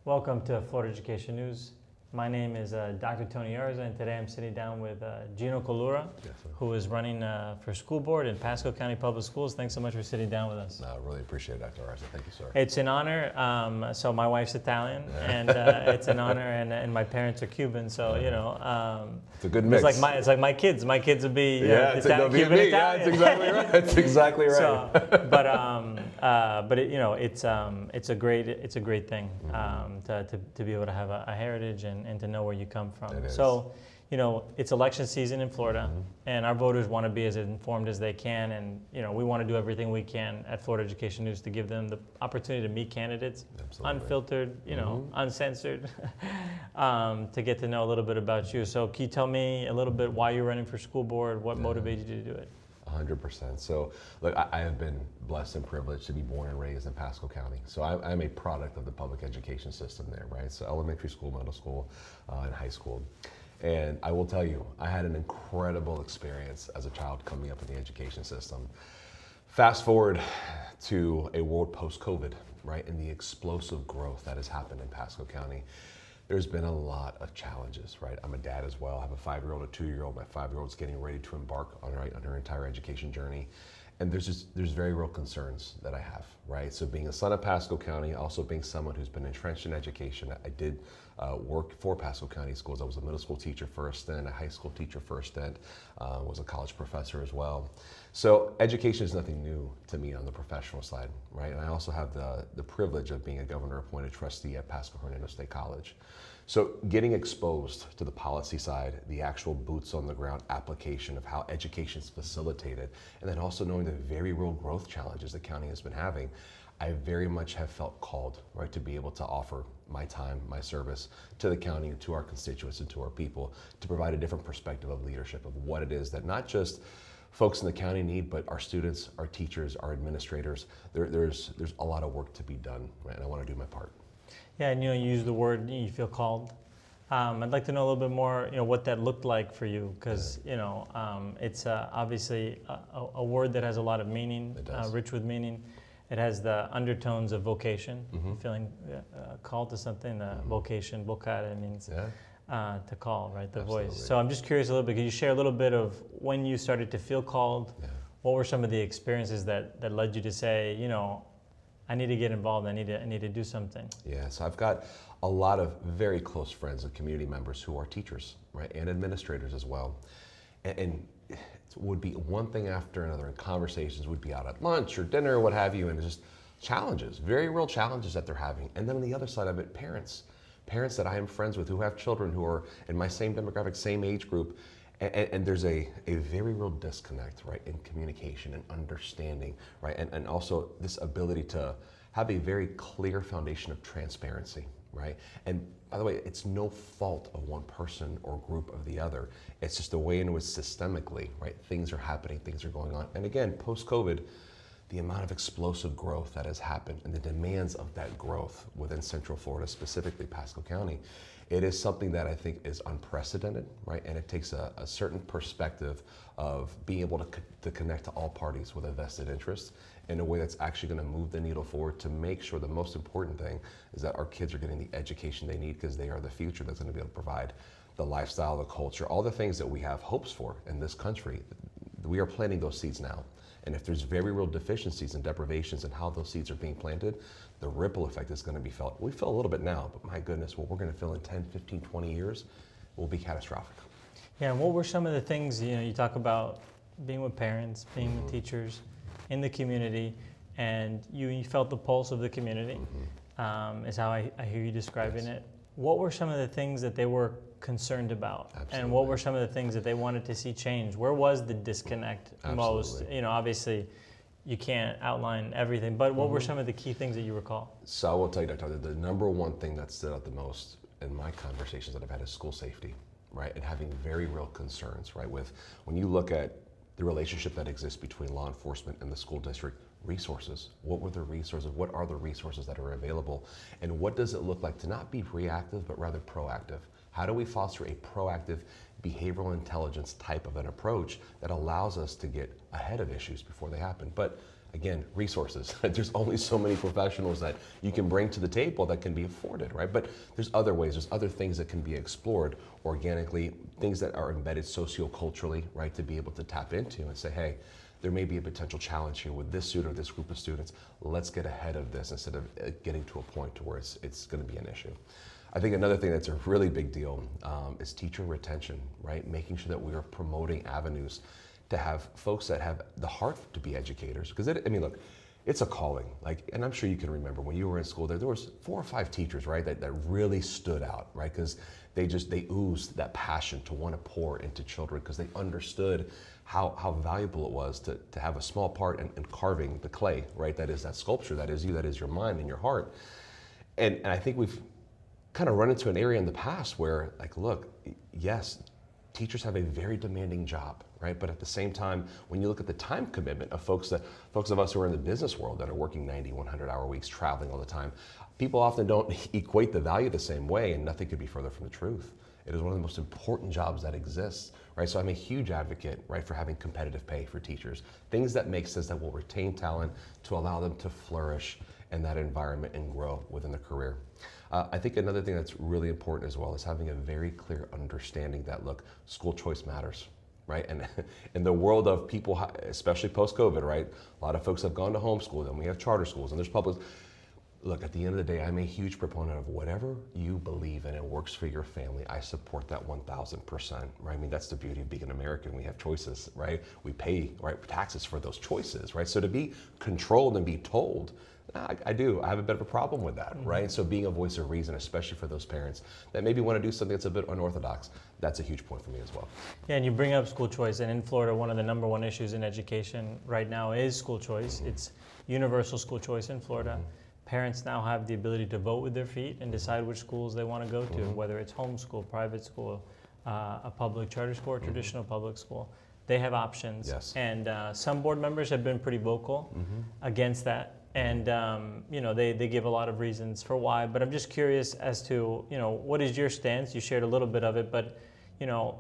Welcome to Florida Education News. My name is Dr. Tony Arza, and today I'm sitting down with Gino Collura, who is running for school board in Pasco County Public Schools. Thanks so much for sitting down with us. No, I really appreciate it, Dr. Arza. Thank you, sir. It's an honor. So my wife's Italian, and it's an honor, and my parents are Cuban, so you know. It's a good mix. It's like my kids. My kids will be Italian, Cuban, me. Italian. Yeah, that's exactly right. That's exactly right. So, but it, you know, it's a great thing to be able to have a heritage and to know where you come from. So, you know, it's election season in Florida, and our voters want to be as informed as they can, and you know, we want to do everything we can at Florida Education News to give them the opportunity to meet candidates, unfiltered, you know, uncensored, to get to know a little bit about you. So, can you tell me a little bit why you're running for school board? What motivated you to do it? 100%. So, look, I have been blessed and privileged to be born and raised in Pasco County. So I'm a product of the public education system there, right? So elementary school, middle school, and high school. And I will tell you, I had an incredible experience as a child coming up in the education system. Fast forward to a world post-COVID, right? And the explosive growth that has happened in Pasco County. There's been a lot of challenges, right? I'm a dad as well. I have a 5-year-old, a 2-year-old. My 5-year-old's getting ready to embark on her entire education journey. And there's very real concerns that I have, right? So being a son of Pasco County, also being someone who's been entrenched in education, I did work for Pasco County Schools. I was a middle school teacher for a stint, a high school teacher for a stint, was a college professor as well. So education is nothing new to me on the professional side, right? And I also have the privilege of being a governor-appointed trustee at Pasco Hernando State College. So getting exposed to the policy side, the actual boots on the ground application of how education is facilitated, and then also knowing the very real growth challenges the county has been having, I very much have felt called, right, to be able to offer my time, my service to the county, to our constituents, and to our people, to provide a different perspective of leadership of what it is that not just folks in the county need, but our students, our teachers, our administrators. There's a lot of work to be done, right? And I want to do my part. Yeah, and you know, you use the word you feel called. I'd like to know a little bit more, you know, what that looked like for you, because you know, it's obviously a word that has a lot of meaning, rich with meaning. It has the undertones of vocation, feeling called to something. Vocation, vocare means to call, right? The voice. So I'm just curious a little bit. Could you share a little bit of when you started to feel called? What were some of the experiences that led you to say, you know, I need to get involved. I need to do something. Yeah, so I've got a lot of very close friends and community members who are teachers, right, and administrators as well. And it would be one thing after another, and conversations would be out at lunch or dinner or what have you, and it's just challenges, very real challenges that they're having. And then on the other side of it, parents that I am friends with who have children who are in my same demographic, same age group. And there's a very real disconnect, right, in communication and understanding, right, and also this ability to have a very clear foundation of transparency, right? And by the way, it's no fault of one person or group of the other. It's just the way in which systemically, right, things are happening, things are going on. And again, post-COVID, the amount of explosive growth that has happened and the demands of that growth within Central Florida, specifically Pasco County, it is something that I think is unprecedented, right? And it takes a certain perspective of being able to connect to all parties with a vested interest in a way that's actually going to move the needle forward to make sure the most important thing is that our kids are getting the education they need, because they are the future that's going to be able to provide the lifestyle, the culture, all the things that we have hopes for in this country. We are planting those seeds now. And if there's very real deficiencies and deprivations in how those seeds are being planted, the ripple effect is going to be felt. We feel a little bit now, but my goodness, what we're going to feel in 10, 15, 20 years will be catastrophic. Yeah, and what were some of the things, you know, you talk about being with parents, being with teachers in the community, and you felt the pulse of the community, is how I hear you describing it. What were some of the things that they were concerned about? And what were some of the things that they wanted to see change? Where was the disconnect most? You know, obviously you can't outline everything, but what were some of the key things that you recall? So I will tell you, Dr. the number one thing that stood out the most in my conversations that I've had is school safety, right? And having very real concerns, right? With when you look at the relationship that exists between law enforcement and the school district, resources. What were the resources? What are the resources that are available? And what does it look like to not be reactive, but rather proactive? How do we foster a proactive behavioral intelligence type of an approach that allows us to get ahead of issues before they happen? But Again, resources. There's only so many professionals that you can bring to the table that can be afforded, right? But there's other ways, there's other things that can be explored organically, things that are embedded socioculturally, right, to be able to tap into and say, hey, there may be a potential challenge here with this student or this group of students. Let's get ahead of this instead of getting to a point to where it's going to be an issue. I think another thing that's a really big deal is teacher retention, right? Making sure that we are promoting avenues to have folks that have the heart to be educators. Because look, it's a calling. And I'm sure you can remember when you were in school, there was 4 or 5 teachers, right, that really stood out, right? Because they oozed that passion to want to pour into children because they understood how valuable it was to have a small part in carving the clay, right? That is that sculpture, that is you, that is your mind and your heart. And I think we've kind of run into an area in the past where, look, yes, teachers have a very demanding job, right? But at the same time, when you look at the time commitment of folks of us who are in the business world that are working 90, 100-hour weeks, traveling all the time, people often don't equate the value the same way, and nothing could be further from the truth. It is one of the most important jobs that exists, right? So I'm a huge advocate, right, for having competitive pay for teachers. Things that make sense that will retain talent to allow them to flourish in that environment and grow within their career. I think another thing that's really important as well is having a very clear understanding that, look, school choice matters, right? And in the world of people, especially post-COVID, right? A lot of folks have gone to homeschool, then we have charter schools, and there's public. Look, at the end of the day, I'm a huge proponent of whatever you believe in and works for your family. I support that 1,000%, right? I mean, that's the beauty of being an American. We have choices, right? We pay, right, taxes for those choices, right? So to be controlled and be told, I do. I have a bit of a problem with that, right? And so being a voice of reason, especially for those parents that maybe want to do something that's a bit unorthodox, that's a huge point for me as well. Yeah, and you bring up school choice, and in Florida, one of the number one issues in education right now is school choice. It's universal school choice in Florida. Parents now have the ability to vote with their feet and decide which schools they want to go to, whether it's homeschool, private school, a public charter school, or traditional public school. They have options. Yes. And some board members have been pretty vocal against that. And they give a lot of reasons for why, but I'm just curious as to, what is your stance? You shared a little bit of it, but,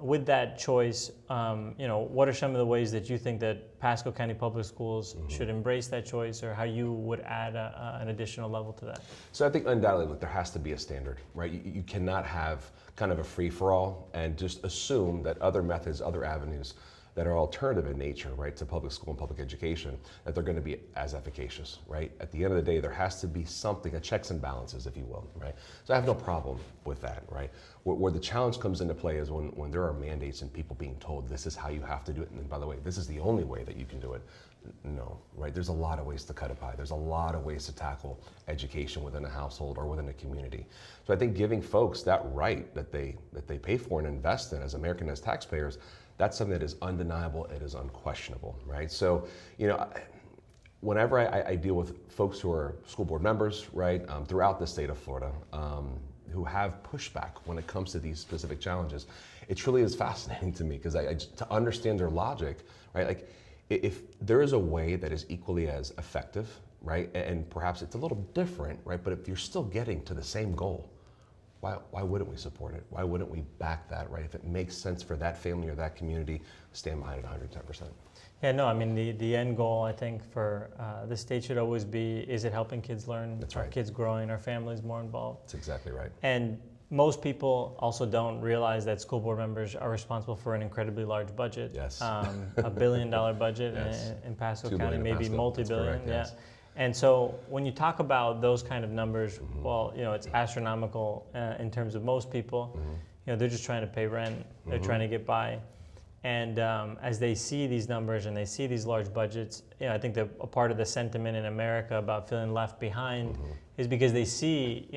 with that choice, what are some of the ways that you think that Pasco County Public Schools should embrace that choice, or how you would add an additional level to that? So I think undoubtedly, look, there has to be a standard, right? You cannot have kind of a free-for-all and just assume that other methods, other avenues that are alternative in nature, right, to public school and public education, that they're going to be as efficacious, right? At the end of the day, there has to be something, a checks and balances, if you will, right? So I have no problem with that, right? Where the challenge comes into play is when there are mandates and people being told this is how you have to do it, and by the way, this is the only way that you can do it. No, right? There's a lot of ways to cut a pie. There's a lot of ways to tackle education within a household or within a community. So I think giving folks that right that they pay for and invest in as American, as taxpayers, that's something that is undeniable, it is unquestionable, right? So, whenever I deal with folks who are school board members, right, throughout the state of Florida, who have pushback when it comes to these specific challenges, it truly is fascinating to me because to understand their logic, right? If there is a way that is equally as effective, right, and perhaps it's a little different, right, but if you're still getting to the same goal, why wouldn't we support it? Why wouldn't we back that, right? If it makes sense for that family or that community, stand behind it 110%. Yeah, no, I mean, the end goal, I think, for the state should always be, is it helping kids learn? That's right. Are kids growing? Are families more involved? That's exactly right. And most people also don't realize that school board members are responsible for an incredibly large budget. Yes. $1 billion budget yes. in Pasco $2 County, billion maybe Pasco. multi-billion. That's correct, yes. Yeah. And so when you talk about those kind of numbers, well, it's astronomical in terms of most people. They're just trying to pay rent. They're trying to get by. And as they see these numbers and they see these large budgets, I think that a part of the sentiment in America about feeling left behind is because they see,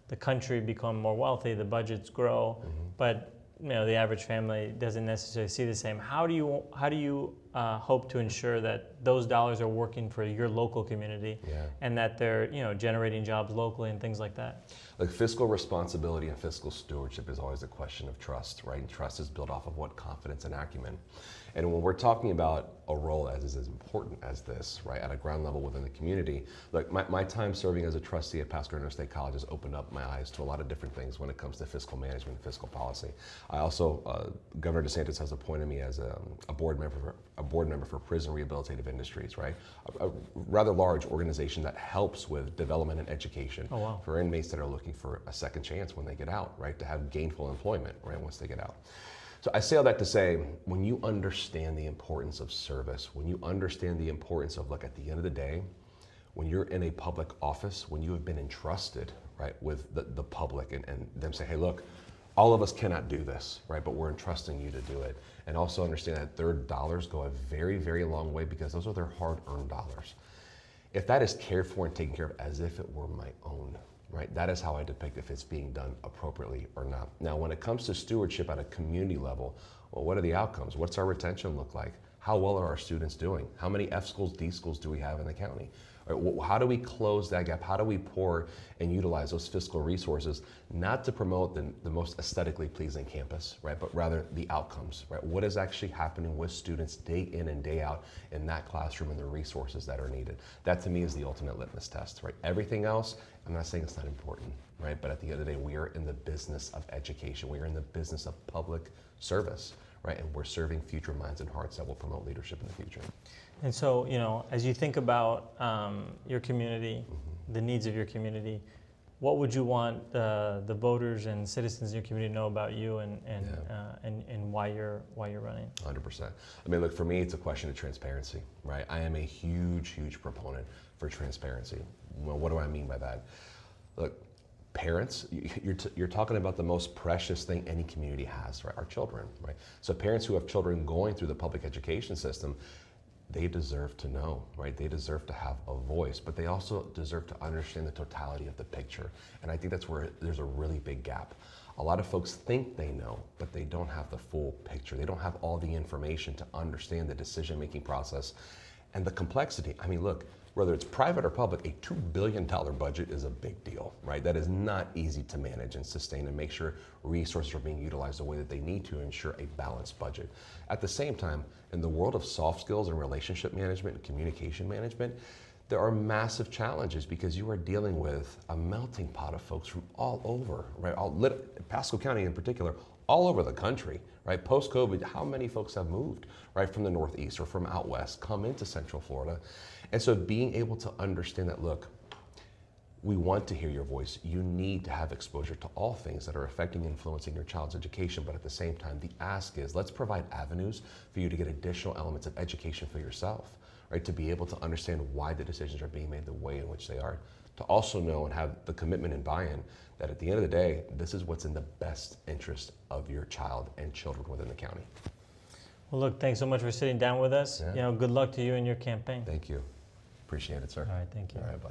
the country become more wealthy, the budgets grow, but the average family doesn't necessarily see the same. How do you hope to ensure that those dollars are working for your local community, and that they're generating jobs locally and things like that? Like, fiscal responsibility and fiscal stewardship is always a question of trust, right? And trust is built off of what? Confidence and acumen. And when we're talking about a role as important as this, right, at a ground level within the community, look, my time serving as a trustee at Pasco State College has opened up my eyes to a lot of different things when it comes to fiscal management and fiscal policy. I also, Governor DeSantis has appointed me as a board member board member for Prison Rehabilitative Industries, right? A rather large organization that helps with development and education for inmates that are looking for a second chance when they get out, right? To have gainful employment, right, once they get out. So I say all that to say, when you understand the importance of service, when you understand the importance of, look, at the end of the day, when you're in a public office, when you have been entrusted, right, with the public and them say, hey, look, all of us cannot do this, right, but we're entrusting you to do it. And also understand that their dollars go a very, very long way because those are their hard-earned dollars. If that is cared for and taken care of as if it were my own, right, that is how I depict if it's being done appropriately or not. Now, when it comes to stewardship at a community level, well, what are the outcomes? What's our retention look like? How well are our students doing? How many F schools, D schools do we have in the county? How do we close that gap? How do we pour and utilize those fiscal resources, not to promote the most aesthetically pleasing campus, right, but rather the outcomes, right? What is actually happening with students day in and day out in that classroom and the resources that are needed? That to me is the ultimate litmus test, right? Everything else, I'm not saying it's not important, right? But at the end of the day, we are in the business of education. We are in the business of public service, right? And we're serving future minds and hearts that will promote leadership in the future. And so, as you think about your community, the needs of your community, what would you want the voters and citizens in your community to know about you and why you're running? 100%. I mean, look, for me, it's a question of transparency, right? I am a huge, huge proponent for transparency. Well, what do I mean by that? Look, parents, you're talking about the most precious thing any community has, right? Our children, right? So parents who have children going through the public education system, they deserve to know, right? They deserve to have a voice, but they also deserve to understand the totality of the picture. And I think that's where there's a really big gap. A lot of folks think they know, but they don't have the full picture. They don't have all the information to understand the decision-making process and the complexity. I mean, look, whether it's private or public, a $2 billion budget is a big deal, right? That is not easy to manage and sustain and make sure resources are being utilized the way that they need to ensure a balanced budget. At the same time, in the world of soft skills and relationship management and communication management, there are massive challenges because you are dealing with a melting pot of folks from all over, right? Pasco County in particular, all over the country, right? Post-COVID, how many folks have moved, right, from the Northeast or from out West, come into Central Florida? And so being able to understand that, look, we want to hear your voice. You need to have exposure to all things that are affecting and influencing your child's education, but at the same time, the ask is, let's provide avenues for you to get additional elements of education for yourself, right? To be able to understand why the decisions are being made the way in which they are. To also know and have the commitment and buy-in that at the end of the day, this is what's in the best interest of your child and children within the county. Well, look, thanks so much for sitting down with us. Yeah. Good luck to you in your campaign. Thank you. Appreciate it, sir. All right, thank you. All right, bye.